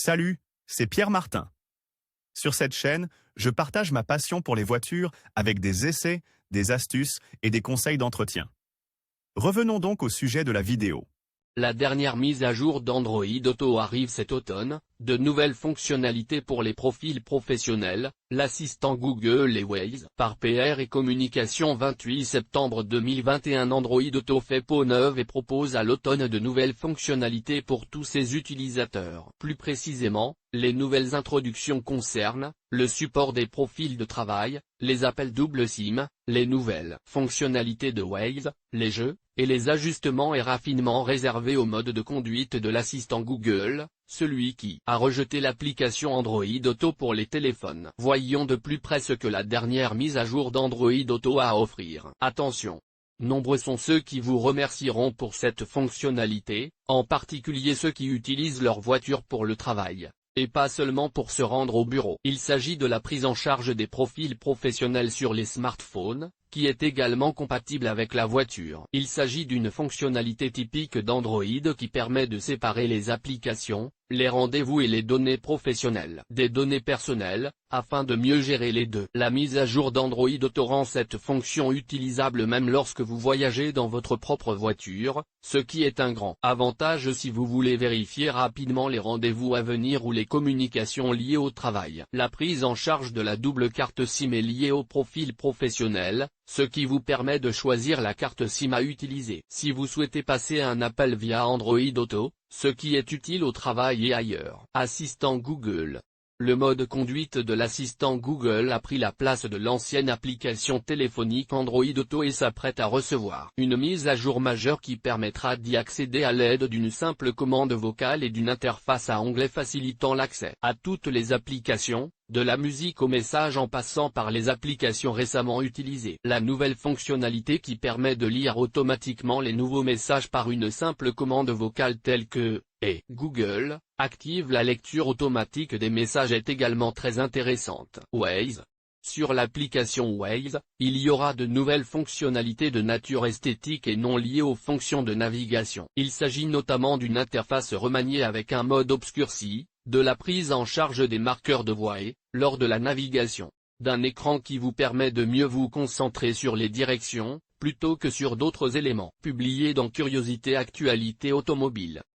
Salut, c'est Pierre Martin. Sur cette chaîne, je partage ma passion pour les voitures avec des essais, des astuces et des conseils d'entretien. Revenons donc au sujet de la vidéo. La dernière mise à jour d'Android Auto arrive cet automne, de nouvelles fonctionnalités pour les profils professionnels, l'assistant Google et Waze. Par PR et Communication 28 septembre 2021 Android Auto fait peau neuve et propose à l'automne de nouvelles fonctionnalités pour tous ses utilisateurs. Plus précisément, les nouvelles introductions concernent le support des profils de travail, les appels double SIM, les nouvelles fonctionnalités de Waze, les jeux, et les ajustements et raffinements réservés au mode de conduite de l'assistant Google, celui qui a rejeté l'application Android Auto pour les téléphones. Voyons de plus près ce que la dernière mise à jour d'Android Auto a à offrir. Attention! Nombreux sont ceux qui vous remercieront pour cette fonctionnalité, en particulier ceux qui utilisent leur voiture pour le travail, et pas seulement pour se rendre au bureau. Il s'agit de la prise en charge des profils professionnels sur les smartphones, qui est également compatible avec la voiture. Il s'agit d'une fonctionnalité typique d'Android qui permet de séparer les applications, les rendez-vous et les données professionnelles des données personnelles, afin de mieux gérer les deux. La mise à jour d'Android Auto rend cette fonction utilisable même lorsque vous voyagez dans votre propre voiture, ce qui est un grand avantage si vous voulez vérifier rapidement les rendez-vous à venir ou les communications liées au travail. La prise en charge de la double carte SIM est liée au profil professionnel, ce qui vous permet de choisir la carte SIM à utiliser. Si vous souhaitez passer un appel via Android Auto, ce qui est utile au travail et ailleurs. Assistant Google. Le mode conduite de l'assistant Google a pris la place de l'ancienne application téléphonique Android Auto et s'apprête à recevoir une mise à jour majeure qui permettra d'y accéder à l'aide d'une simple commande vocale et d'une interface à onglet facilitant l'accès à toutes les applications, de la musique aux messages en passant par les applications récemment utilisées. La nouvelle fonctionnalité qui permet de lire automatiquement les nouveaux messages par une simple commande vocale telle que « Hey Google, active la lecture automatique des messages » est également très intéressante. Waze. Sur l'application Waze, il y aura de nouvelles fonctionnalités de nature esthétique et non liées aux fonctions de navigation. Il s'agit notamment d'une interface remaniée avec un mode obscurci, de la prise en charge des marqueurs de voie et, lors de la navigation, d'un écran qui vous permet de mieux vous concentrer sur les directions, plutôt que sur d'autres éléments. Publié dans Curiosité Actualité Automobile.